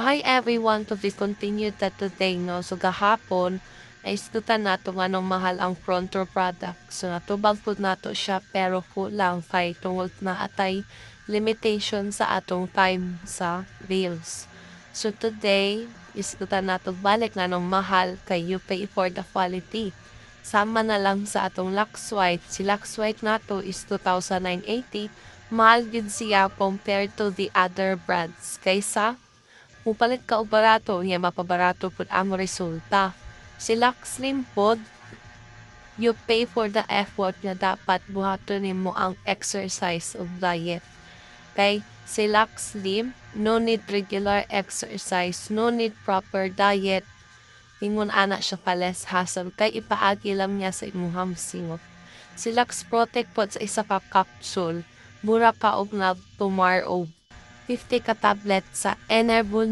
Hi everyone, to be continued that today no. So gahapon ay istutan nato nga nung mahal ang frontal product. So natubag po nato siya pero po lang kay tungod na atay limitation sa atong time sa reels. So today, istutan nato balik nga nung mahal kay you pay for the quality. Sama na lang sa atong Lux White. Si Lux White nato is 2,980. Mahal gid siya compared to the other brands. Kaysa mupalit ka og barato, niya mapabarato pud ang resulta. Sila slim pod, you pay for the effort nga dapat buhaton nimo ang exercise of diet. Kay sila slim, no need regular exercise, no need proper diet. Ingon ana siya pa less hassle kay ipaagi lang niya sa imong singot. Silax Protect pod sa isa ka capsule, mura pa og na tomorrow. 50 ka tablet sa Enervon